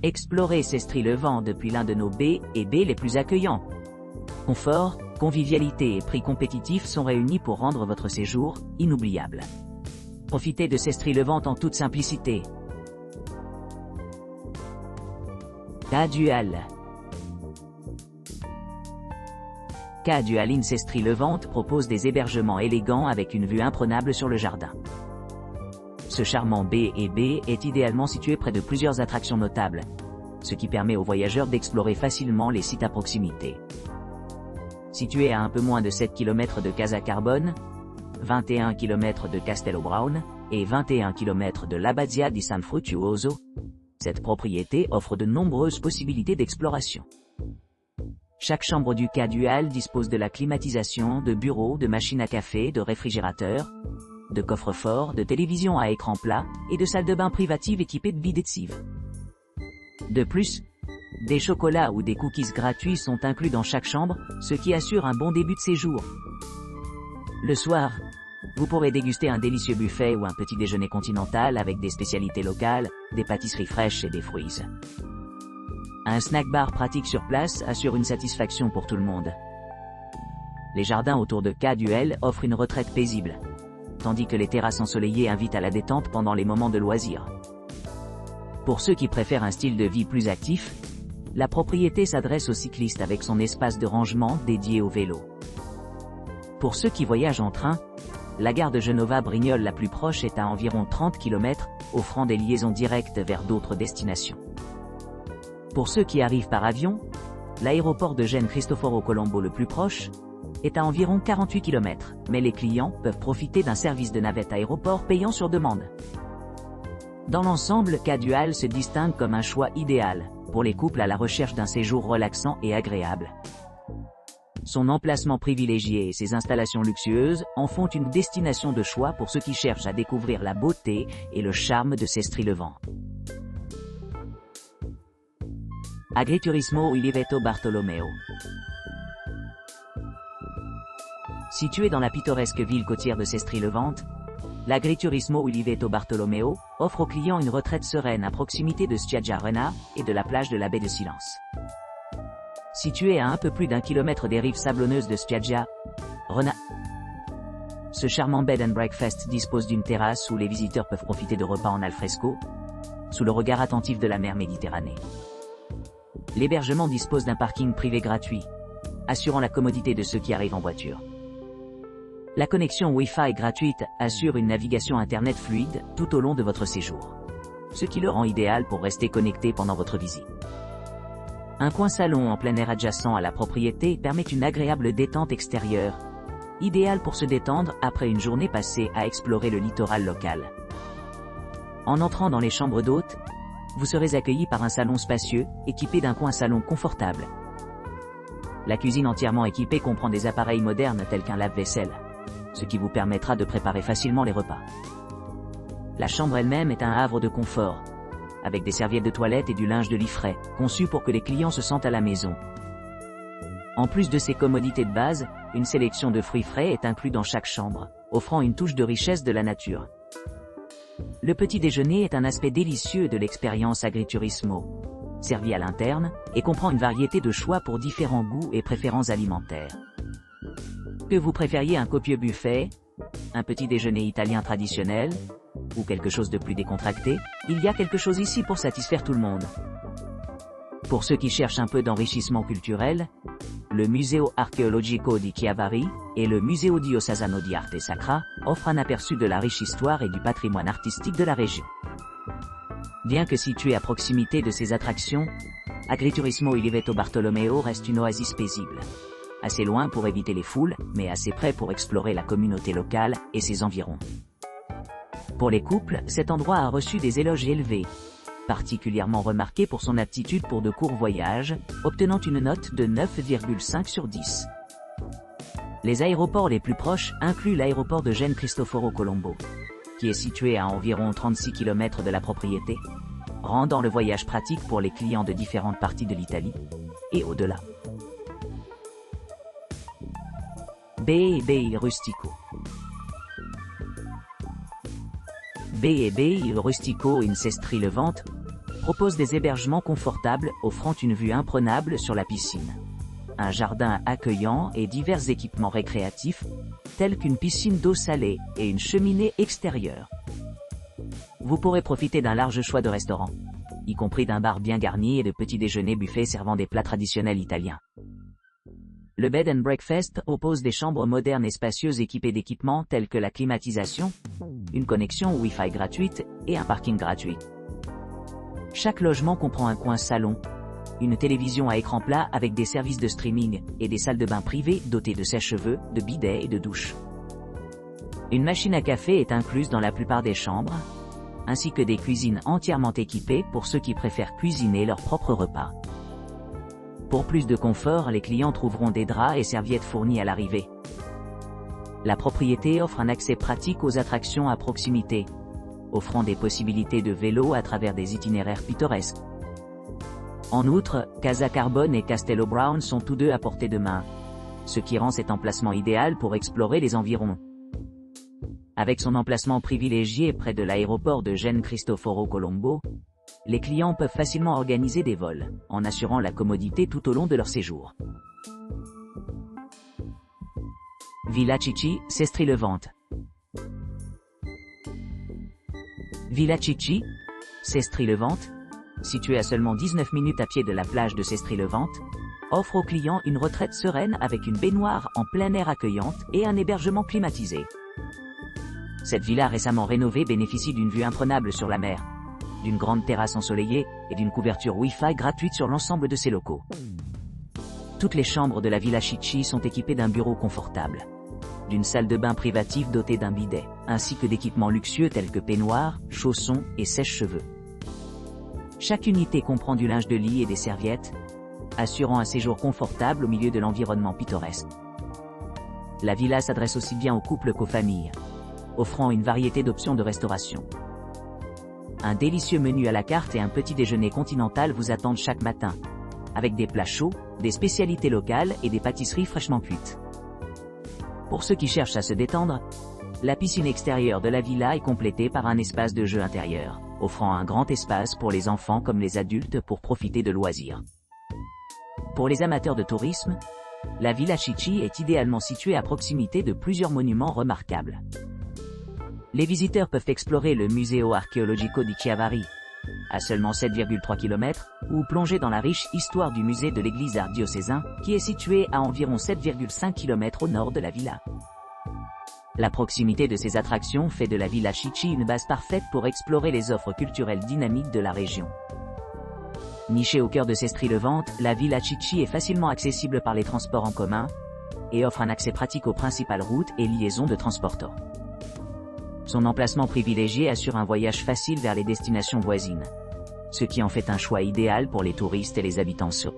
Explorez Sestri-le-Vent depuis l'un de nos B et B les plus accueillants. Confort, convivialité et prix compétitifs sont réunis pour rendre votre séjour inoubliable. Profitez de Sestri-le-Vent en toute simplicité. K-Dual. K-Dual Inn Sestri-le-Vent propose des hébergements élégants avec une vue imprenable sur le jardin. Ce charmant B et B est idéalement situé près de plusieurs attractions notables, ce qui permet aux voyageurs d'explorer facilement les sites à proximité. Situé à un peu moins de 7 km de Casa Carbone, 21 km de Castello Brown et 21 km de l'Abbazia di San Fruttuoso, cette propriété offre de nombreuses possibilités d'exploration. Chaque chambre du K-Dual dispose de la climatisation, de bureaux, de machines à café, de réfrigérateurs, de coffres-forts, de télévisions à écran plat et de salles de bain privatives équipées de bidets. De plus, des chocolats ou des cookies gratuits sont inclus dans chaque chambre, ce qui assure un bon début de séjour. Le soir, vous pourrez déguster un délicieux buffet ou un petit déjeuner continental avec des spécialités locales, des pâtisseries fraîches et des fruits. Un snack bar pratique sur place assure une satisfaction pour tout le monde. Les jardins autour de K-Dual offrent une retraite paisible, tandis que les terrasses ensoleillées invitent à la détente pendant les moments de loisirs. Pour ceux qui préfèrent un style de vie plus actif, la propriété s'adresse aux cyclistes avec son espace de rangement dédié au vélo. Pour ceux qui voyagent en train, la gare de Genova-Brignoles la plus proche est à environ 30 km, offrant des liaisons directes vers d'autres destinations. Pour ceux qui arrivent par avion, l'aéroport de Gênes Cristoforo Colombo le plus proche est à environ 48 km, mais les clients peuvent profiter d'un service de navette aéroport payant sur demande. Dans l'ensemble, K-Dual se distingue comme un choix idéal pour les couples à la recherche d'un séjour relaxant et agréable. Son emplacement privilégié et ses installations luxueuses en font une destination de choix pour ceux qui cherchent à découvrir la beauté et le charme de Sestri-le-Vent. Agriturismo Uliveto Bartolomeo. Situé dans la pittoresque ville côtière de Sestri-le-Vent, l'Agriturismo Uliveto Bartolomeo offre aux clients une retraite sereine à proximité de Spiaggia Rena et de la plage de la baie de Silence. Situé à un peu plus d'1 kilomètre des rives sablonneuses de Spiaggia Rena, ce charmant bed and breakfast dispose d'une terrasse où les visiteurs peuvent profiter de repas en alfresco, sous le regard attentif de la mer Méditerranée. L'hébergement dispose d'un parking privé gratuit, assurant la commodité de ceux qui arrivent en voiture. La connexion Wi-Fi gratuite assure une navigation Internet fluide tout au long de votre séjour, ce qui le rend idéal pour rester connecté pendant votre visite. Un coin salon en plein air adjacent à la propriété permet une agréable détente extérieure, idéale pour se détendre après une journée passée à explorer le littoral local. En entrant dans les chambres d'hôtes, vous serez accueilli par un salon spacieux, équipé d'un coin salon confortable. La cuisine entièrement équipée comprend des appareils modernes tels qu'un lave-vaisselle, ce qui vous permettra de préparer facilement les repas. La chambre elle-même est un havre de confort, avec des serviettes de toilette et du linge de lit frais, conçus pour que les clients se sentent à la maison. En plus de ces commodités de base, une sélection de fruits frais est inclue dans chaque chambre, offrant une touche de richesse de la nature. Le petit déjeuner est un aspect délicieux de l'expérience Agriturismo, servi à l'interne, et comprend une variété de choix pour différents goûts et préférences alimentaires. Que vous préfériez un copieux buffet, un petit déjeuner italien traditionnel, ou quelque chose de plus décontracté, il y a quelque chose ici pour satisfaire tout le monde. Pour ceux qui cherchent un peu d'enrichissement culturel, le Museo Archeologico di Chiavari et le Museo Diocesano di Arte Sacra offrent un aperçu de la riche histoire et du patrimoine artistique de la région. Bien que situé à proximité de ces attractions, Agriturismo Uliveto Bartolomeo reste une oasis paisible. Assez loin pour éviter les foules, mais assez près pour explorer la communauté locale et ses environs. Pour les couples, cet endroit a reçu des éloges élevés, particulièrement remarqué pour son aptitude pour de courts voyages, obtenant une note de 9,5 sur 10. Les aéroports les plus proches incluent l'aéroport de Gênes Cristoforo Colombo, qui est situé à environ 36 km de la propriété, rendant le voyage pratique pour les clients de différentes parties de l'Italie, et au-delà. B&B Rustico. B&B Rustico in Sestri-le-Vent propose des hébergements confortables offrant une vue imprenable sur la piscine, un jardin accueillant et divers équipements récréatifs, tels qu'une piscine d'eau salée et une cheminée extérieure. Vous pourrez profiter d'un large choix de restaurants, y compris d'un bar bien garni et de petits déjeuners buffets servant des plats traditionnels italiens. Le Bed and Breakfast propose des chambres modernes et spacieuses équipées d'équipements tels que la climatisation, une connexion Wi-Fi gratuite et un parking gratuit. Chaque logement comprend un coin salon, une télévision à écran plat avec des services de streaming et des salles de bain privées dotées de sèche-cheveux, de bidets et de douches. Une machine à café est incluse dans la plupart des chambres, ainsi que des cuisines entièrement équipées pour ceux qui préfèrent cuisiner leurs propres repas. Pour plus de confort, les clients trouveront des draps et serviettes fournis à l'arrivée. La propriété offre un accès pratique aux attractions à proximité, offrant des possibilités de vélo à travers des itinéraires pittoresques. En outre, Casa Carbone et Castello Brown sont tous deux à portée de main, ce qui rend cet emplacement idéal pour explorer les environs. Avec son emplacement privilégié près de l'aéroport de Gênes Cristoforo Colombo, les clients peuvent facilement organiser des vols, en assurant la commodité tout au long de leur séjour. Villa Chicchi, Sestri-Levante. Villa Chicchi, Sestri-Levante, située à seulement 19 minutes à pied de la plage de Sestri-Levante, offre aux clients une retraite sereine avec une baignoire en plein air accueillante et un hébergement climatisé. Cette villa récemment rénovée bénéficie d'une vue imprenable sur la mer, d'une grande terrasse ensoleillée et d'une couverture Wi-Fi gratuite sur l'ensemble de ses locaux. Toutes les chambres de la Villa Chicchi sont équipées d'un bureau confortable, d'une salle de bain privative dotée d'un bidet, ainsi que d'équipements luxueux tels que peignoirs, chaussons et sèche-cheveux. Chaque unité comprend du linge de lit et des serviettes, assurant un séjour confortable au milieu de l'environnement pittoresque. La villa s'adresse aussi bien aux couples qu'aux familles, offrant une variété d'options de restauration. Un délicieux menu à la carte et un petit déjeuner continental vous attendent chaque matin, avec des plats chauds, des spécialités locales et des pâtisseries fraîchement cuites. Pour ceux qui cherchent à se détendre, la piscine extérieure de la villa est complétée par un espace de jeu intérieur, offrant un grand espace pour les enfants comme les adultes pour profiter de loisirs. Pour les amateurs de tourisme, la Villa Chicchi est idéalement située à proximité de plusieurs monuments remarquables. Les visiteurs peuvent explorer le Museo Archeologico di Chiavari, à seulement 7,3 km, ou plonger dans la riche histoire du musée de l'église ardiocésain, qui est situé à environ 7,5 km au nord de la villa. La proximité de ces attractions fait de la Villa Chicchi une base parfaite pour explorer les offres culturelles dynamiques de la région. Nichée au cœur de Sestri-Levante, la Villa Chicchi est facilement accessible par les transports en commun, et offre un accès pratique aux principales routes et liaisons de transporteurs. Son emplacement privilégié assure un voyage facile vers les destinations voisines, ce qui en fait un choix idéal pour les touristes et les habitants sûrs.